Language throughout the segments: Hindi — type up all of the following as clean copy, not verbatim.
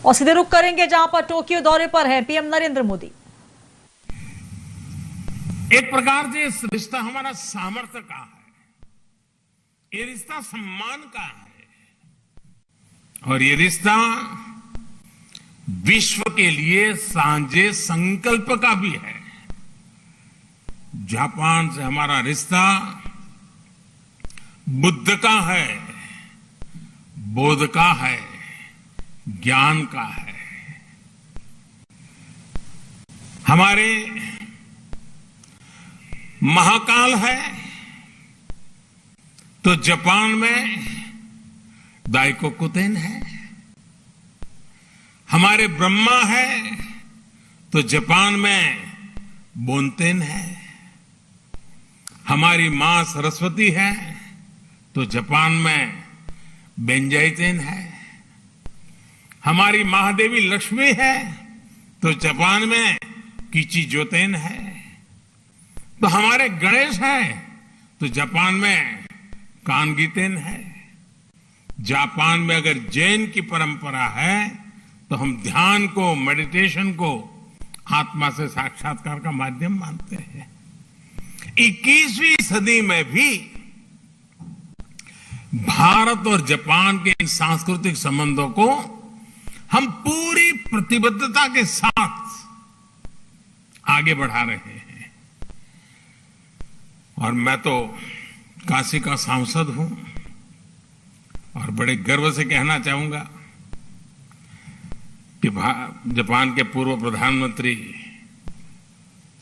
और सीधे रुख करेंगे जहां पर टोक्यो दौरे पर है पीएम नरेंद्र मोदी। एक प्रकार से इस रिश्ता हमारा सामर्थ्य का है, ये रिश्ता सम्मान का है और ये रिश्ता विश्व के लिए सांझे संकल्प का भी है। जापान से हमारा रिश्ता बुद्ध का है, बोध का है, ज्ञान का है। हमारे महाकाल है तो जापान में दाइकोकुतेन है। हमारे ब्रह्मा है तो जापान में बोनतेन है। हमारी मां सरस्वती है तो जापान में बेंजाइतेन है। हमारी महादेवी लक्ष्मी है तो जापान में किचिजोतेन है। तो हमारे गणेश है तो जापान में कानगीतेन है। जापान में अगर जैन की परंपरा है तो हम ध्यान को, मेडिटेशन को आत्मा से साक्षात्कार का माध्यम मानते हैं। 21वीं सदी में भी भारत और जापान के इन सांस्कृतिक संबंधों को हम पूरी प्रतिबद्धता के साथ आगे बढ़ा रहे हैं। और मैं तो काशी का सांसद हूं और बड़े गर्व से कहना चाहूंगा कि जापान के पूर्व प्रधानमंत्री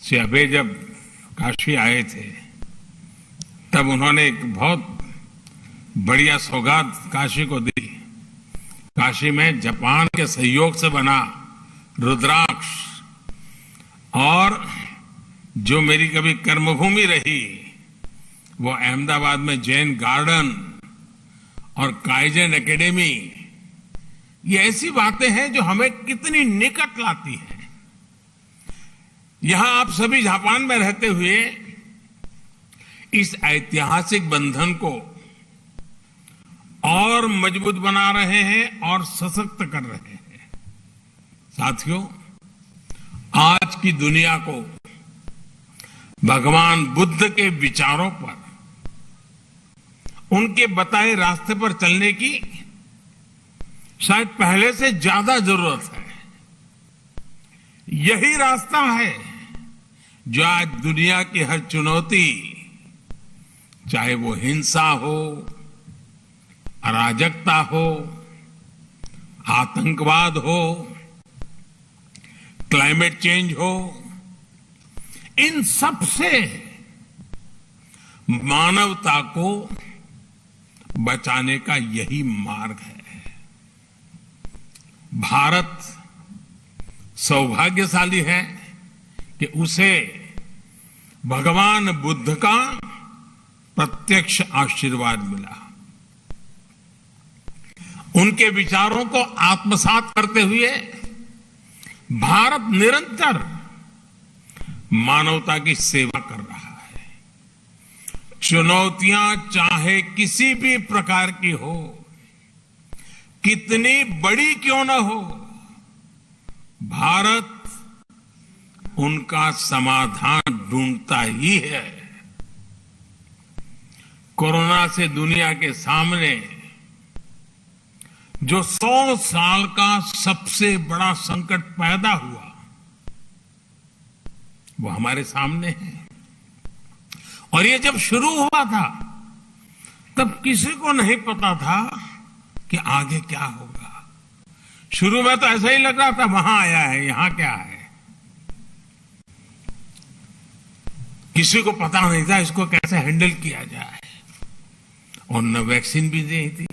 श्री आबे जब काशी आए थे तब उन्होंने एक बहुत बढ़िया सौगात काशी को दी। काशी में जापान के सहयोग से बना रुद्राक्ष और जो मेरी कभी कर्मभूमि रही वो अहमदाबाद में जैन गार्डन और काइजन एकेडमी, ये ऐसी बातें हैं जो हमें कितनी निकट लाती है। यहां आप सभी जापान में रहते हुए इस ऐतिहासिक बंधन को और मजबूत बना रहे हैं और सशक्त कर रहे हैं। साथियों, आज की दुनिया को भगवान बुद्ध के विचारों पर, उनके बताए रास्ते पर चलने की शायद पहले से ज्यादा जरूरत है। यही रास्ता है जो आज दुनिया की हर चुनौती, चाहे वो हिंसा हो, अराजकता हो, आतंकवाद हो, क्लाइमेट चेंज हो, इन सब से मानवता को बचाने का यही मार्ग है। भारत सौभाग्यशाली है कि उसे भगवान बुद्ध का प्रत्यक्ष आशीर्वाद मिला। उनके विचारों को आत्मसात करते हुए भारत निरंतर मानवता की सेवा कर रहा है। चुनौतियां चाहे किसी भी प्रकार की हो, कितनी बड़ी क्यों न हो, भारत उनका समाधान ढूंढता ही है। कोरोना से दुनिया के सामने जो 100 साल का सबसे बड़ा संकट पैदा हुआ वो हमारे सामने है। और ये जब शुरू हुआ था तब किसी को नहीं पता था कि आगे क्या होगा। शुरू में तो ऐसा ही लग रहा था वहां आया है, यहां क्या है। किसी को पता नहीं था इसको कैसे हैंडल किया जाए। और न वैक्सीन भी नहीं थी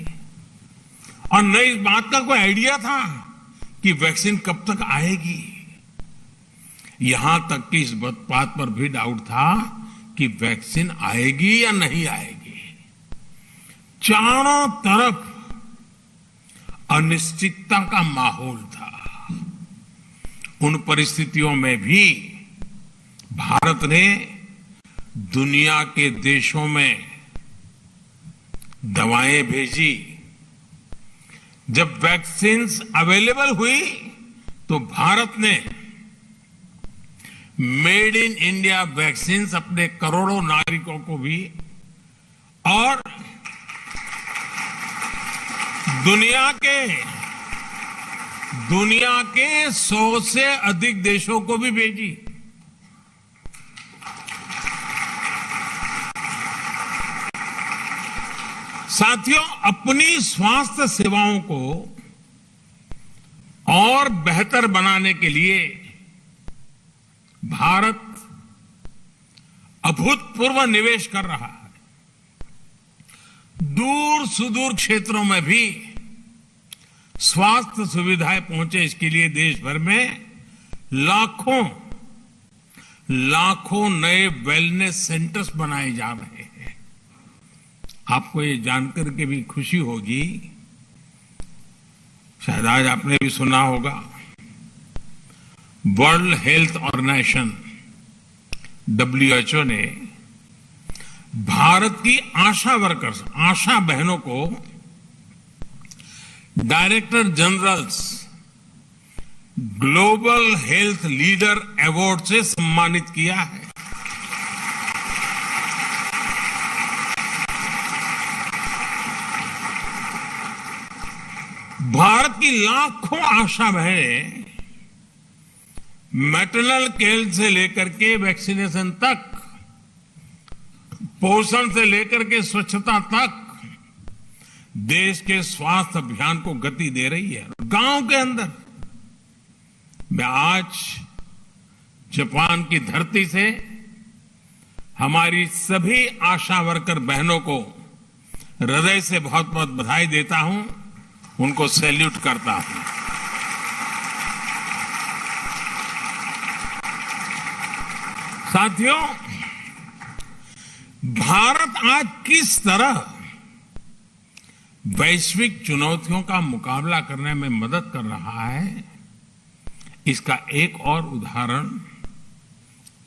और न इस बात का कोई आइडिया था कि वैक्सीन कब तक आएगी। यहां तक कि इस बात पर भी डाउट था कि वैक्सीन आएगी या नहीं आएगी। चारों तरफ अनिश्चितता का माहौल था। उन परिस्थितियों में भी भारत ने दुनिया के देशों में दवाएं भेजी, जब वैक्सीन्स अवेलेबल हुई तो भारत ने मेड इन इंडिया वैक्सीन्स अपने करोड़ों नागरिकों को भी और दुनिया के 100 से अधिक देशों को भी भेजी। साथियों, अपनी स्वास्थ्य सेवाओं को और बेहतर बनाने के लिए भारत अभूतपूर्व निवेश कर रहा है। दूर सुदूर क्षेत्रों में भी स्वास्थ्य सुविधाएं पहुंचे, इसके लिए देश भर में लाखों नए वेलनेस सेंटर्स बनाए जा रहे हैं। आपको ये जानकर के भी खुशी होगी, शायद आज आपने भी सुना होगा, वर्ल्ड हेल्थ ऑर्गेनाइजेशन WHO ने भारत की आशा वर्कर्स, आशा बहनों को director generals global health leader award से सम्मानित किया है। भारत की लाखों आशा बहनें मैटरनल केयर से लेकर के वैक्सीनेशन तक, पोषण से लेकर के स्वच्छता तक देश के स्वास्थ्य अभियान को गति दे रही है। गांव के अंदर मैं आज जापान की धरती से हमारी सभी आशा वर्कर बहनों को हृदय से बहुत बहुत बधाई देता हूं, उनको सैल्यूट करता हूं। साथियों, भारत आज किस तरह वैश्विक चुनौतियों का मुकाबला करने में मदद कर रहा है, इसका एक और उदाहरण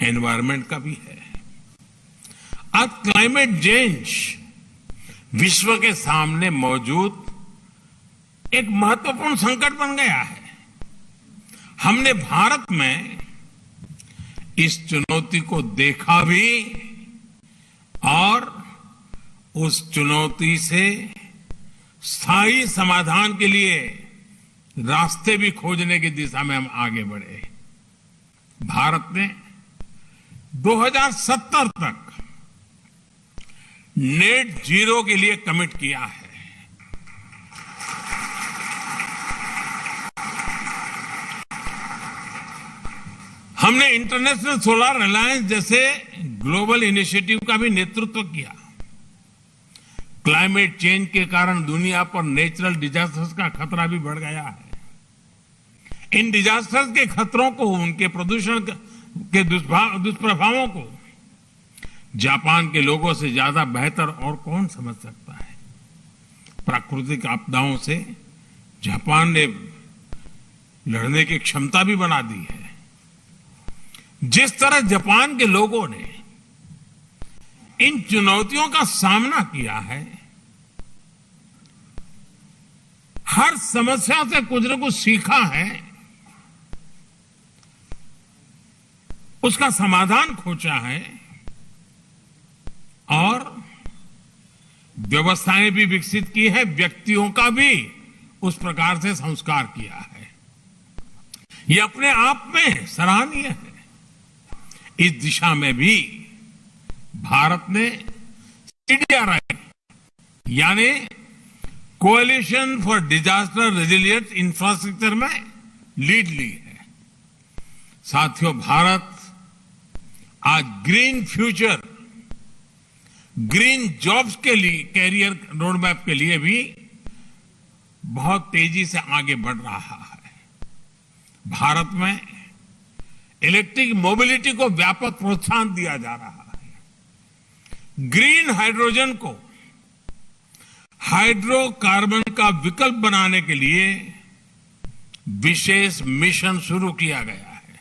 एनवायरनमेंट का भी है। आज क्लाइमेट चेंज विश्व के सामने मौजूद एक महत्वपूर्ण संकट बन गया है। हमने भारत में इस चुनौती को देखा भी और उस चुनौती से स्थायी समाधान के लिए रास्ते भी खोजने की दिशा में हम आगे बढ़े। भारत ने 2070 तक नेट जीरो के लिए कमिट किया है। हमने इंटरनेशनल सोलर अलायंस जैसे ग्लोबल इनिशिएटिव का भी नेतृत्व किया। क्लाइमेट चेंज के कारण दुनिया पर नेचुरल डिजास्टर्स का खतरा भी बढ़ गया है। इन डिजास्टर्स के खतरों को, उनके प्रदूषण के दुष्प्रभावों को जापान के लोगों से ज्यादा बेहतर और कौन समझ सकता है। प्राकृतिक आपदाओं से जापान ने लड़ने की क्षमता भी बना दी है। जिस तरह जापान के लोगों ने इन चुनौतियों का सामना किया है, हर समस्या से कुछ न कुछ सीखा है, उसका समाधान खोजा है और व्यवस्थाएं भी विकसित की है, व्यक्तियों का भी उस प्रकार से संस्कार किया है। ये अपने आप में सराहनीय है। इस दिशा में भी भारत ने CDRI यानी coalition for disaster resilient infrastructure में लीड ली है। साथियों, भारत आज ग्रीन फ्यूचर, ग्रीन जॉब्स के लिए, कैरियर रोडमैप के लिए भी बहुत तेजी से आगे बढ़ रहा है। भारत में इलेक्ट्रिक मोबिलिटी को व्यापक प्रोत्साहन दिया जा रहा है। ग्रीन हाइड्रोजन को हाइड्रोकार्बन का विकल्प बनाने के लिए विशेष मिशन शुरू किया गया है।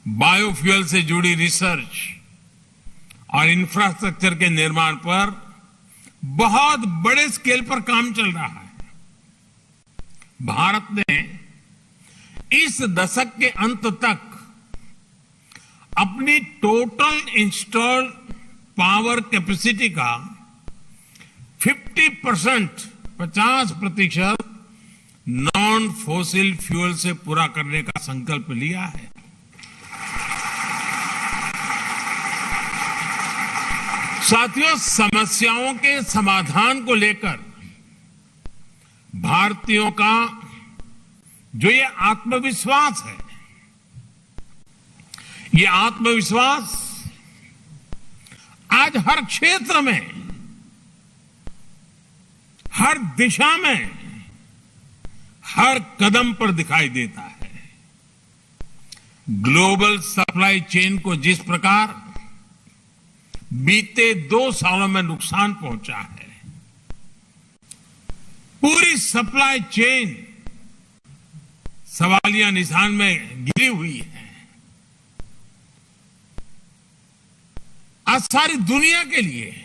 बायोफ्यूल से जुड़ी रिसर्च और इंफ्रास्ट्रक्चर के निर्माण पर बहुत बड़े स्केल पर काम चल रहा है। भारत ने इस दशक के अंत तक अपनी टोटल इंस्टॉल्ड पावर कैपेसिटी का 50% नॉन फॉसिल फ्यूल से पूरा करने का संकल्प लिया है। साथियों, समस्याओं के समाधान को लेकर भारतीयों का जो ये आत्मविश्वास है, ये आत्मविश्वास आज हर क्षेत्र में, हर दिशा में, हर कदम पर दिखाई देता है। ग्लोबल सप्लाई चेन को जिस प्रकार बीते 2 सालों में नुकसान पहुंचा है, पूरी सप्लाई चेन सवालिया निशान में गिरी हुई है। आज सारी दुनिया के लिए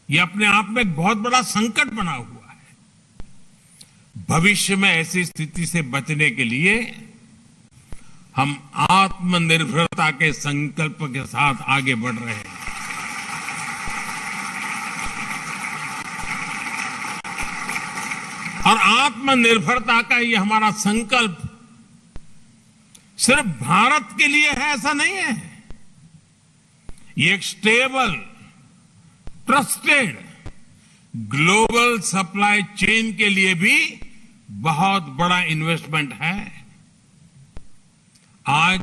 यह अपने आप में एक बहुत बड़ा संकट बना हुआ है। भविष्य में ऐसी स्थिति से बचने के लिए हम आत्मनिर्भरता के संकल्प के साथ आगे बढ़ रहे हैं। और आत्मनिर्भरता का ये हमारा संकल्प सिर्फ भारत के लिए है ऐसा नहीं है। ये एक stable, trusted global supply chain के लिए भी बहुत बड़ा इन्वेस्टमेंट है। आज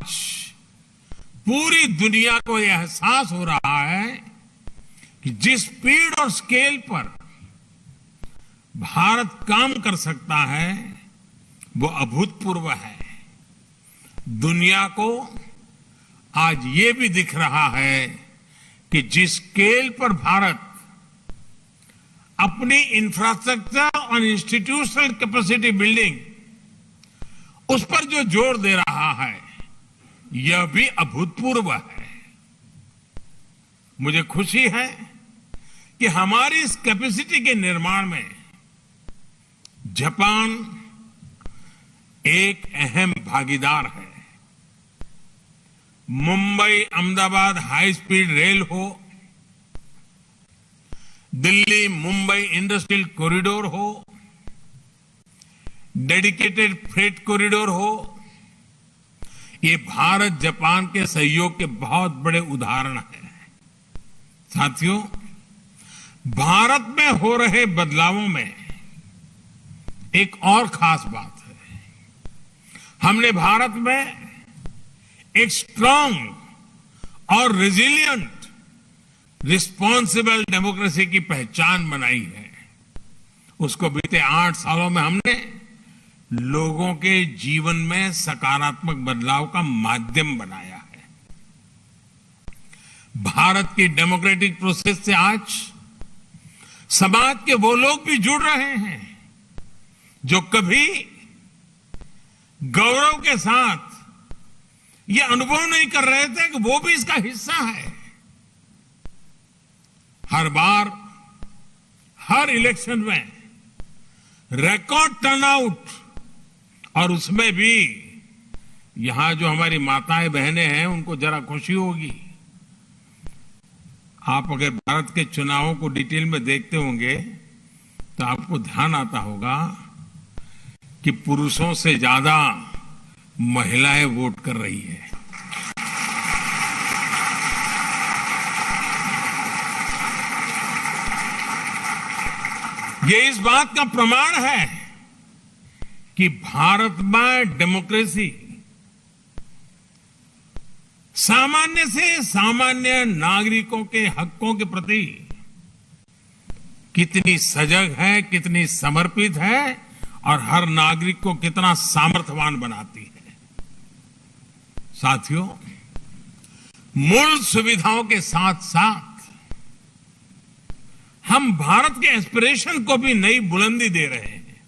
पूरी दुनिया को यह एहसास हो रहा है कि जिस स्पीड और स्केल पर भारत काम कर सकता है वो अभूतपूर्व है। दुनिया को आज ये भी दिख रहा है कि जिस स्केल पर भारत अपनी इंफ्रास्ट्रक्चर और इंस्टीट्यूशनल कैपेसिटी बिल्डिंग उस पर जो जोर दे रहा है यह भी अभूतपूर्व है। मुझे खुशी है कि हमारी इस कैपेसिटी के निर्माण में जापान एक अहम भागीदार है। Mumbai Ahmedabad high speed rail हो, दिल्ली मुंबई इंडस्ट्रियल कॉरिडोर हो, डेडिकेटेड फ्रेट कॉरिडोर हो, ये भारत जापान के सहयोग के बहुत बड़े उदाहरण हैं। साथियों, भारत में हो रहे बदलावों में एक और खास बात है। हमने भारत में एक स्ट्रांग और रेजिलिएंट रिस्पॉन्सिबल डेमोक्रेसी की पहचान बनाई है। उसको बीते 8 सालों में हमने लोगों के जीवन में सकारात्मक बदलाव का माध्यम बनाया है। भारत की डेमोक्रेटिक प्रोसेस से आज समाज के वो लोग भी जुड़ रहे हैं जो कभी गौरव के साथ ये अनुभव नहीं कर रहे थे कि वो भी इसका हिस्सा है। हर बार, हर इलेक्शन में रिकॉर्ड टर्नआउट, और उसमें भी यहां जो हमारी माताएं बहनें हैं उनको जरा खुशी होगी। आप अगर भारत के चुनावों को डिटेल में देखते होंगे तो आपको ध्यान आता होगा कि पुरुषों से ज्यादा महिलाएं वोट कर रही है। ये इस बात का प्रमाण है कि भारत में डेमोक्रेसी सामान्य से सामान्य नागरिकों के हकों के प्रति कितनी सजग है, कितनी समर्पित है और हर नागरिक को कितना सामर्थ्यवान बनाती है। साथियों, मूल सुविधाओं के साथ साथ हम भारत के एस्पिरेशन को भी नई बुलंदी दे रहे हैं,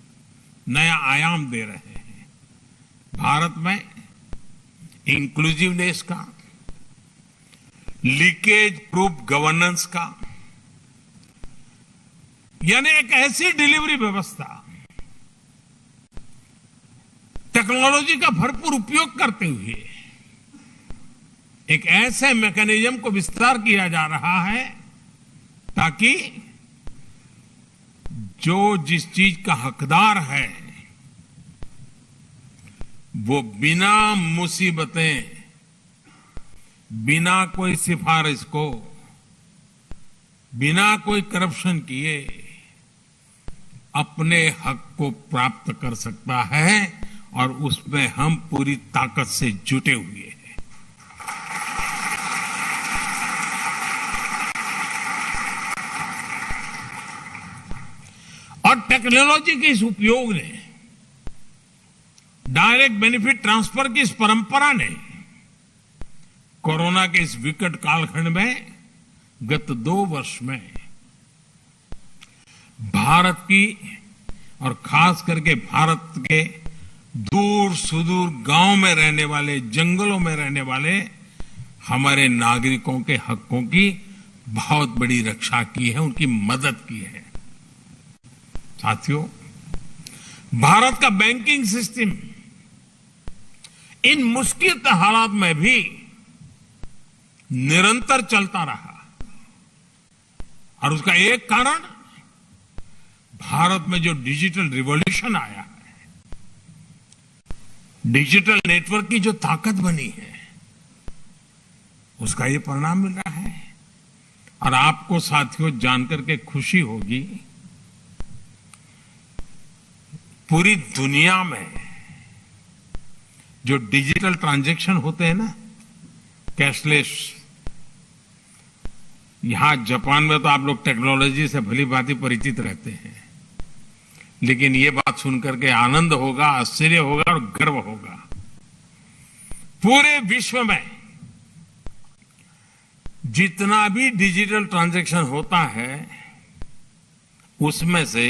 नया आयाम दे रहे हैं। भारत में इंक्लूसिवनेस का, लीकेज प्रूफ गवर्नेंस का, यानी एक ऐसी डिलीवरी व्यवस्था टेक्नोलॉजी का भरपूर उपयोग करते हुए एक ऐसे मैकेनिज्म को विस्तार किया जा रहा है ताकि जो जिस चीज का हकदार है वो बिना मुसीबतें, बिना कोई सिफारिश को, बिना कोई करप्शन किए अपने हक को प्राप्त कर सकता है और उसमें हम पूरी ताकत से जुटे हुए हैं। और टेक्नोलॉजी के इस उपयोग ने, डायरेक्ट बेनिफिट ट्रांसफर की इस परंपरा ने कोरोना के इस विकट कालखंड में गत 2 वर्ष में भारत की और खास करके भारत के दूर सुदूर गांव में रहने वाले, जंगलों में रहने वाले हमारे नागरिकों के हकों की बहुत बड़ी रक्षा की है, उनकी मदद की है। साथियों, भारत का बैंकिंग सिस्टम इन मुश्किल हालात में भी निरंतर चलता रहा और उसका एक कारण भारत में जो डिजिटल रिवॉल्यूशन आया है, डिजिटल नेटवर्क की जो ताकत बनी है, उसका ये परिणाम मिल रहा है। और आपको साथियों जानकर के खुशी होगी, पूरी दुनिया में जो डिजिटल ट्रांजैक्शन होते हैं ना, कैशलेस, यहां जापान में तो आप लोग टेक्नोलॉजी से भली भांति परिचित रहते हैं, लेकिन ये बात सुनकर के आनंद होगा, आश्चर्य होगा और गर्व होगा। पूरे विश्व में जितना भी डिजिटल ट्रांजैक्शन होता है उसमें से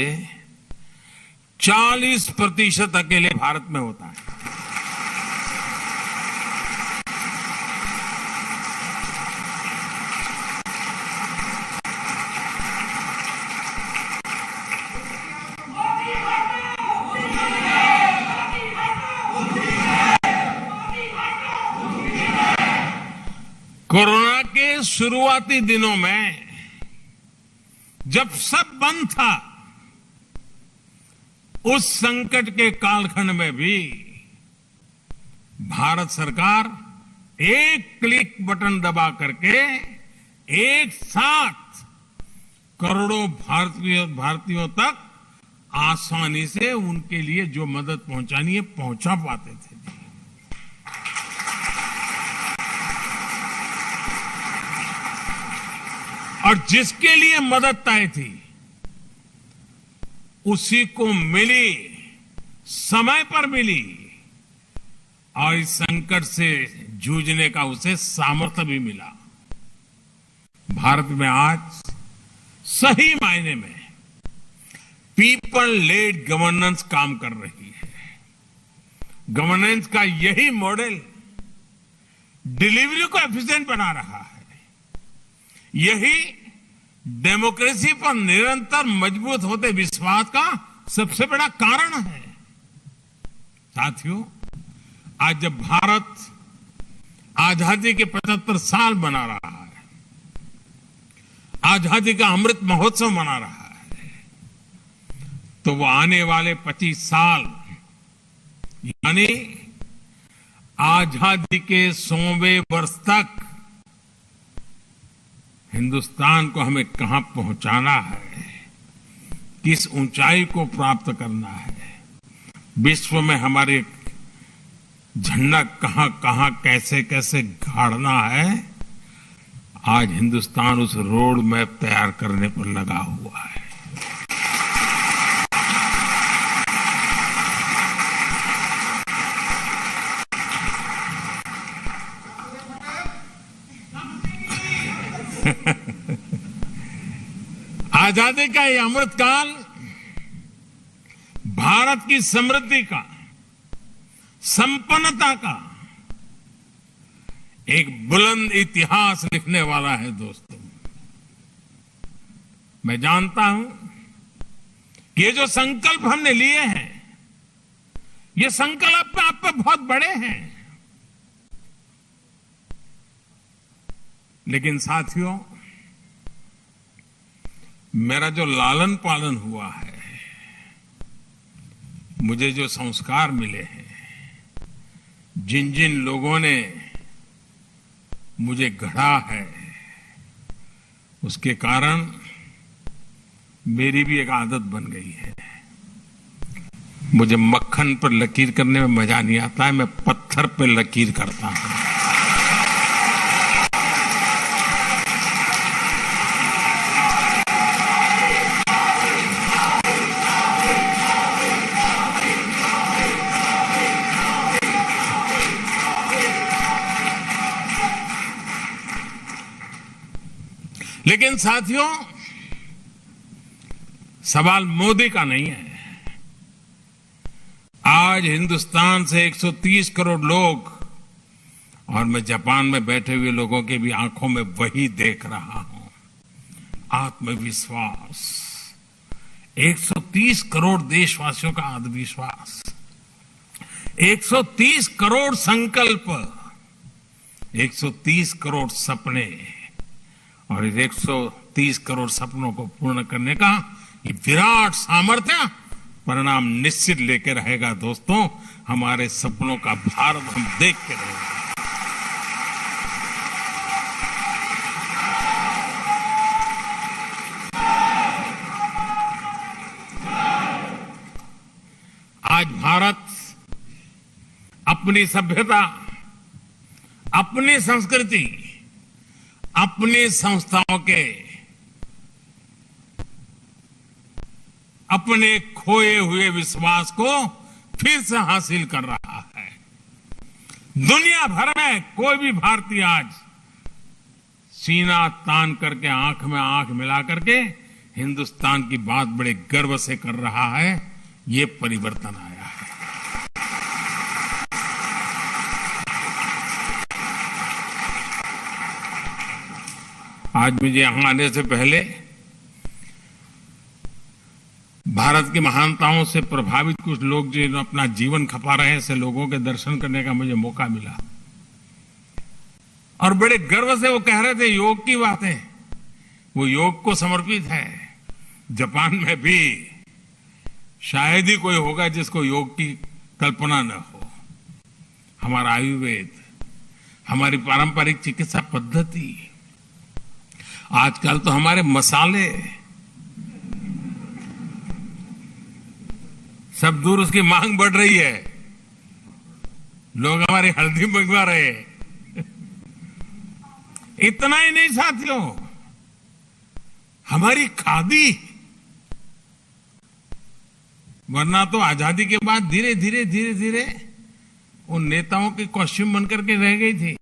40% अकेले भारत में होता है। कोरोना के शुरुआती दिनों में जब सब बंद था, उस संकट के कालखंड में भी भारत सरकार एक क्लिक बटन दबा करके एक साथ करोड़ों भारतीयों तक आसानी से उनके लिए जो मदद पहुंचानी है पहुंचा पाते थे। और जिसके लिए मदद तय थी उसी को मिली, समय पर मिली, और इस संकट से जूझने का उसे सामर्थ्य भी मिला। भारत में आज सही मायने में पीपल लेड गवर्नेंस काम कर रही है। गवर्नेंस का यही मॉडल डिलीवरी को एफिशिएंट बना रहा है। यही डेमोक्रेसी पर निरंतर मजबूत होते विश्वास का सबसे बड़ा कारण है। साथियों, आज जब भारत आजादी के 75 साल मना रहा है, आजादी का अमृत महोत्सव मना रहा है, तो वो आने वाले 25 साल यानी आजादी के 100वें वर्ष तक हिंदुस्तान को हमें कहां पहुंचाना है, किस ऊंचाई को प्राप्त करना है, विश्व में हमारे झंडा कहां कहां कैसे कैसे गाड़ना है, आज हिंदुस्तान उस रोड मैप तैयार करने पर लगा हुआ है। आजादी का ये अमृतकाल भारत की समृद्धि का, संपन्नता का एक बुलंद इतिहास लिखने वाला है। दोस्तों, मैं जानता हूं कि ये जो संकल्प हमने लिए हैं, ये संकल्प आप पे बहुत बड़े हैं। लेकिन साथियों, मेरा जो लालन पालन हुआ है, मुझे जो संस्कार मिले हैं, जिन जिन लोगों ने मुझे गढ़ा है, उसके कारण मेरी भी एक आदत बन गई है। मुझे मक्खन पर लकीर करने में मजा नहीं आता है, मैं पत्थर पर लकीर करता हूं। लेकिन साथियों, सवाल मोदी का नहीं है। आज हिंदुस्तान से 130 करोड़ लोग, और मैं जापान में बैठे हुए लोगों के भी आंखों में वही देख रहा हूं, आत्मविश्वास। 130 करोड़ देशवासियों का आत्मविश्वास, 130 करोड़ संकल्प, 130 करोड़ सपने, और इस 130 करोड़ सपनों को पूर्ण करने का ये विराट सामर्थ्य परिणाम निश्चित लेकर रहेगा। दोस्तों, हमारे सपनों का भारत हम देख के रहेंगे। आज भारत अपनी सभ्यता, अपनी संस्कृति, अपनी संस्थाओं के, अपने खोए हुए विश्वास को फिर से हासिल कर रहा है। दुनिया भर में कोई भी भारतीय आज सीना तान करके, आंख में आंख मिला करके हिंदुस्तान की बात बड़े गर्व से कर रहा है। ये परिवर्तन आया है। आज मुझे यहां आने से पहले भारत की महानताओं से प्रभावित कुछ लोग जो अपना जीवन खपा रहे हैं, ऐसे लोगों के दर्शन करने का मुझे मौका मिला, और बड़े गर्व से वो कह रहे थे योग की बातें, वो योग को समर्पित है। जापान में भी शायद ही कोई होगा जिसको योग की कल्पना न हो। हमारा आयुर्वेद, हमारी पारंपरिक चिकित्सा पद्धति, आजकल तो हमारे मसाले सब दूर, उसकी मांग बढ़ रही है। लोग हमारी हल्दी मंगवा रहे हैं। इतना ही नहीं साथियों, हमारी खादी, वरना तो आजादी के बाद धीरे धीरे धीरे धीरे उन नेताओं की कॉस्ट्यूम बनकर के रह गई थी।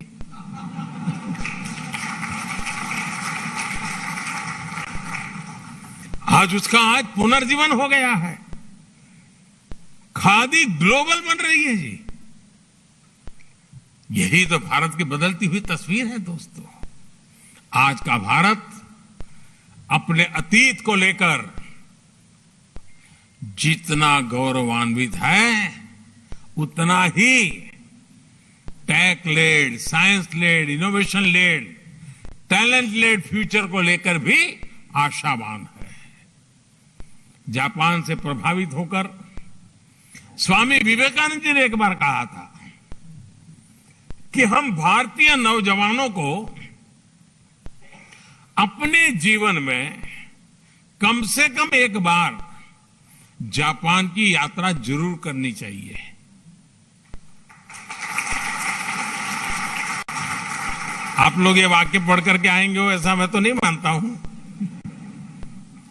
आज उसका आज पुनर्जीवन हो गया है। खादी ग्लोबल बन रही है जी। यही तो भारत की बदलती हुई तस्वीर है दोस्तों। आज का भारत अपने अतीत को लेकर जितना गौरवान्वित है, उतना ही tech led, science led, innovation led, talent led future को लेकर भी आशावान है। जापान से प्रभावित होकर स्वामी विवेकानंद जी ने एक बार कहा था कि हम भारतीय नौजवानों को अपने जीवन में कम से कम एक बार जापान की यात्रा जरूर करनी चाहिए। आप लोग ये वाक्य पढ़ करके आएंगे हो, ऐसा मैं तो नहीं मानता हूं,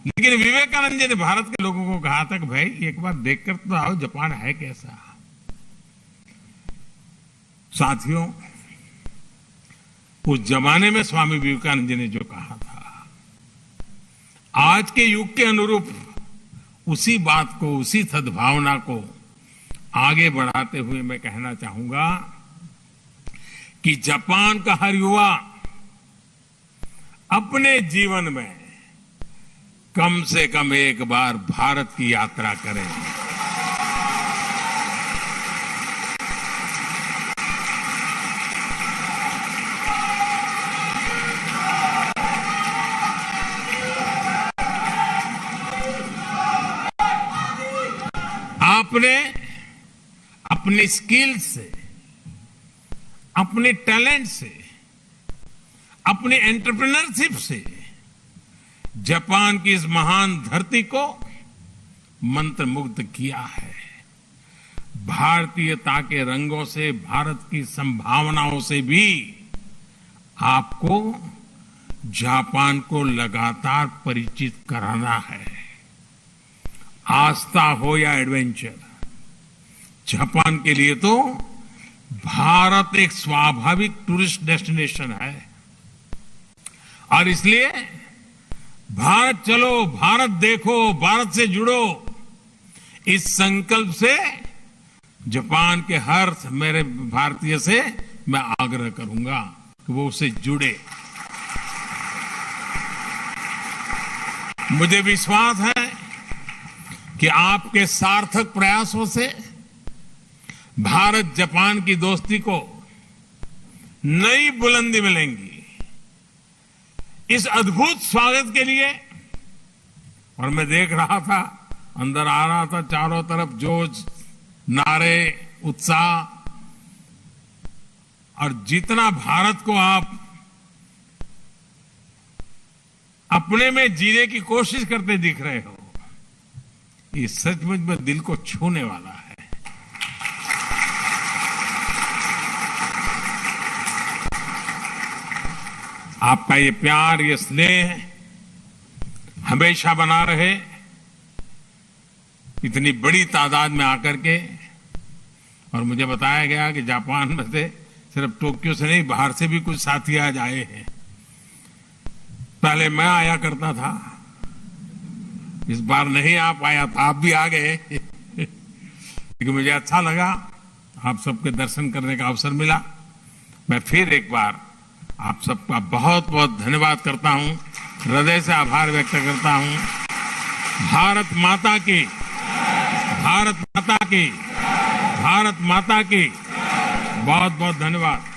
लेकिन विवेकानंद जी ने भारत के लोगों को कहा था कि भाई एक बार देखकर तो आओ जापान है कैसा। साथियों, उस जमाने में स्वामी विवेकानंद जी ने जो कहा था, आज के युग के अनुरूप उसी बात को, उसी सद्भावना को आगे बढ़ाते हुए मैं कहना चाहूंगा कि जापान का हर युवा अपने जीवन में कम से कम एक बार भारत की यात्रा करें। आपने अपनी स्किल से, अपने टैलेंट से, अपनी एंटरप्रेन्योरशिप से जापान की इस महान धरती को मंत्रमुग्ध किया है। भारतीयता के रंगों से, भारत की संभावनाओं से भी आपको जापान को लगातार परिचित कराना है। आस्था हो या एडवेंचर, जापान के लिए तो भारत एक स्वाभाविक टूरिस्ट डेस्टिनेशन है। और इसलिए भारत चलो, भारत देखो, भारत से जुड़ो, इस संकल्प से जापान के हर मेरे भारतीय से मैं आग्रह करूंगा कि वो उससे जुड़े। मुझे विश्वास है कि आपके सार्थक प्रयासों से भारत जापान की दोस्ती को नई बुलंदी मिलेंगी। इस अद्भुत स्वागत के लिए, और मैं देख रहा था, अंदर आ रहा था, चारों तरफ जोश, नारे, उत्साह, और जितना भारत को आप अपने में जीने की कोशिश करते दिख रहे हो, ये सचमुच में दिल को छूने वाला है। आपका ये प्यार, ये स्नेह हमेशा बना रहे। इतनी बड़ी तादाद में आकर के, और मुझे बताया गया कि जापान में से सिर्फ टोक्यो से नहीं, बाहर से भी कुछ साथी आज आए हैं। पहले मैं आया करता था, इस बार नहीं आ पाया था, आप भी आ गए। लेकिन मुझे अच्छा लगा, आप सबके दर्शन करने का अवसर मिला। मैं फिर एक बार आप सबका बहुत बहुत धन्यवाद करता हूं, हृदय से आभार व्यक्त करता हूं। भारत माता की, भारत माता की, भारत माता की बहुत बहुत धन्यवाद।